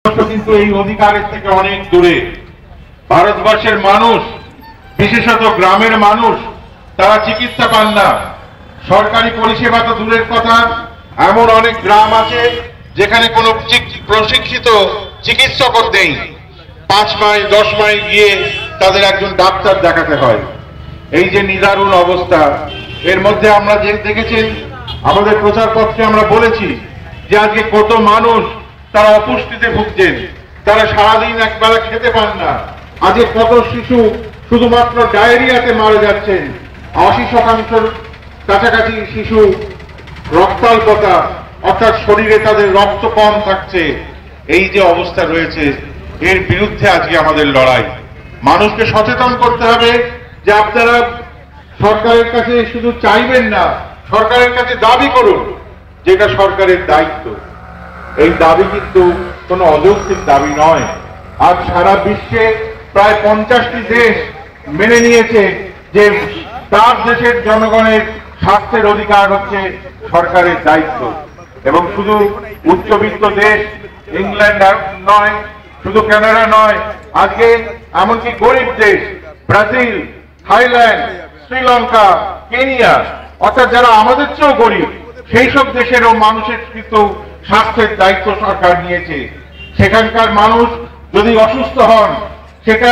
কিন্তু এই অধিকারের থেকে অনেক দূরে। ভারতবর্ষের মানুষ, বিশেষত গ্রামের মানুষ, তারা চিকিৎসা পান না। সরকারি পরিষেবা তো দূরের কথা, এমন অনেক গ্রাম আছে যেখানে কোনো প্রশিক্ষিত চিকিৎসক নেই। 5 মাইল 10 মাইল গিয়ে তাদের একজন ডাক্তার দেখাতে হয়। এই যে নিদারুণ অবস্থা, এর মধ্যে আমরা যে দেখেছেন আমাদের প্রচারপত্রে আমরা বলেছি যে আজকে কত মানুষ তারা অপুষ্টিতে ভুগছেন, তারা সারাদিন একবেলা খেতে পান না। আজকে কত শিশু শুধুমাত্র ডায়রিয়াতে মারা যাচ্ছেন। 80% কাছাকাছি শিশু রক্তাল্পতা, অর্থাৎ শরীরে তাদের রক্ত কম থাকছে। এই যে অবস্থা রয়েছে, এর বিরুদ্ধে আজকে আমাদের লড়াই। মানুষকে সচেতন করতে হবে যে আপনারা সরকারের কাছে শুধু চাইবেন না, সরকারের কাছে দাবি করুন, যেটা সরকারের দায়িত্ব। এই দাবি কিন্তু কোনো অযৌক্তিক দাবি নয়। আজ সারা বিশ্বে প্রায় 50টি দেশ মেনে নিয়েছে যে তার দেশের জনগণের স্বাস্থ্যের অধিকার হচ্ছে সরকারের দায়িত্ব। এবং শুধু উচ্চবিত্ত দেশ ইংল্যান্ড নয়, শুধু কানাডা নয়, আজকে এমনকি গরিব দেশ ব্রাজিল, থাইল্যান্ড, শ্রীলঙ্কা, কেনিয়া, অর্থাৎ যারা আমাদের চেয়েও গরিব, সেই সব দেশেরও মানুষের কিন্তু স্বাস্থ্যের দায়িত্ব সরকার নিয়েছে। সেখানকার মানুষ যদি অসুস্থ হন, সেটা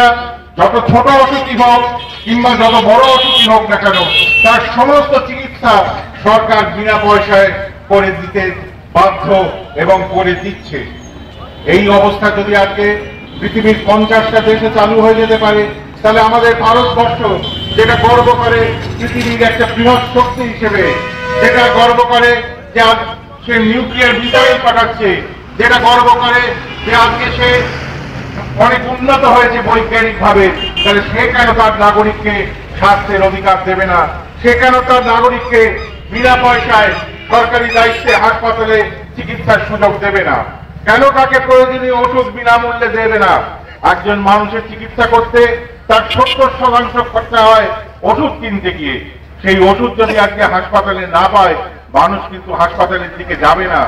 যত ছোট অসুখই হোক কিংবা যত বড় অসুখই হোক না কেন, তার সমস্ত চিকিৎসা সরকার বিনা পয়সায় করে দিতে বাধ্য এবং করে দিচ্ছে। এই অবস্থা যদি আজকে পৃথিবীর 50টা দেশে চালু হয়ে যেতে পারে, তাহলে আমাদের ভারতবর্ষ, যেটা গর্ব করে পৃথিবীর একটা বৃহৎ শক্তি হিসেবে, যেটা গর্ব করে যে আজ সে নিউক্লিয়ার মিসাইল পাঠাচ্ছে, যেটা গর্ব করে যে আজকে সে অনেক উন্নত হয়েছে বৈজ্ঞানিক ভাবে, তাহলে সে কেন তার নাগরিককে স্বাস্থ্যের অধিকার দেবে না? সে কেন তার নাগরিককে বিনা পয়সায় সরকারি দায়িত্বে হাসপাতালে চিকিৎসার সুযোগ দেবে না? কেন তাকে প্রয়োজনীয় ওষুধ বিনামূল্যে দেবে না? একজন মানুষের চিকিৎসা করতে তার 70% খরচা হয় ওষুধ কিনতে গিয়ে। সেই ওষুধ যদি আজকে হাসপাতালে না পায়, মানুষ কিন্তু হাসপাতালের দিকে যাবে না।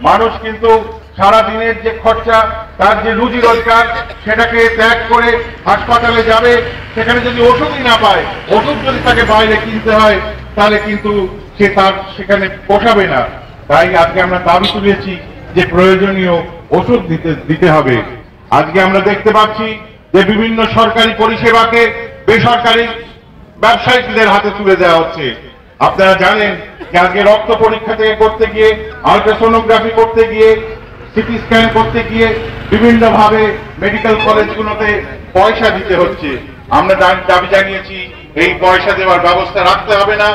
মানুষ কিন্তু সারা দিনের যে খরচা, তার যে রুজি রোজগার, সেটাকে ত্যাগ করে হাসপাতালে যাবে। সেখানে যদি ওষুধই না পায়, ওষুধ যদি তাকে বাইরে কিনতে হয়, তাহলে কিন্তু সে তার সেখানে পোষাবে না। তাই আজকে আমরা দাবি তুলেছি যে প্রয়োজনীয় ওষুধ দিতে হবে। আজকে আমরা দেখতে পাচ্ছি যে বিভিন্ন সরকারি পরিষেবাকে বেসরকারি ব্যবসায়ীদের হাতে তুলে দেওয়া হচ্ছে। আপনারা জানেন যে আজকে রক্ত পরীক্ষা থেকে করতে গিয়ে, আল্ট্রাসোনোগ্রাফি করতে গিয়ে, সিটি স্ক্যান করতে গিয়ে বিভিন্ন ভাবে মেডিকেল কলেজগুলোতে পয়সা দিতে হচ্ছে। আমরা দাবি জানিয়েছি এই পয়সা দেওয়ার ব্যবস্থা রাখতে হবে না,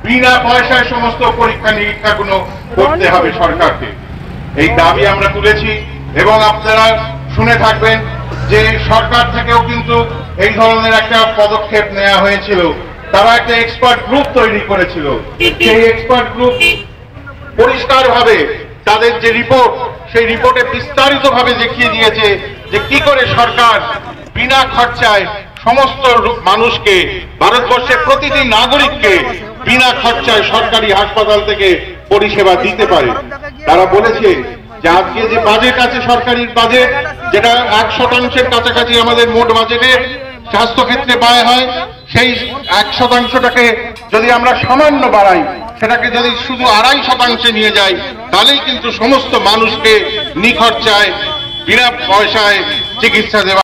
বিনা পয়সায় সমস্ত পরীক্ষা নিরীক্ষাগুলো করতে হবে সরকারকে। এই দাবি আমরা তুলেছি এবং আপনারা শুনে থাকবেন যে সরকার থেকেও কিন্তু এই ধরনের একটা পদক্ষেপ নেওয়া হয়েছিল। তারা একটা এক্সপার্ট গ্রুপ তৈরি করেছিল। সেই এক্সপার্ট গ্রুপ পরিষ্কারভাবে তাদের যে রিপোর্ট, সেই রিপোর্টে বিস্তারিতভাবে দেখিয়ে দিয়েছে যে কি করে সরকার বিনা খরচায় সমস্ত মানুষকে, ভারতবর্ষের প্রতিটি নাগরিককে বিনা খরচায় সরকারি হাসপাতাল থেকে পরিষেবা দিতে পারে। তারা বলেছে যে আজকে যে বাজেট আছে, সরকারি বাজেট, যেটা 1% কাছাকাছি আমাদের মোট বাজেটে স্বাস্থ্য ক্ষেত্রে ব্যয় হয়, সেই 1%টাকে যদি আমরা সামান্য বাড়াই, সেটাকে যদি শুধু 2.5% নিয়ে যাই, তাহলেই কিন্তু সমস্ত মানুষকে নিখরচায় বিনা পয়সায় চিকিৎসা দেওয়া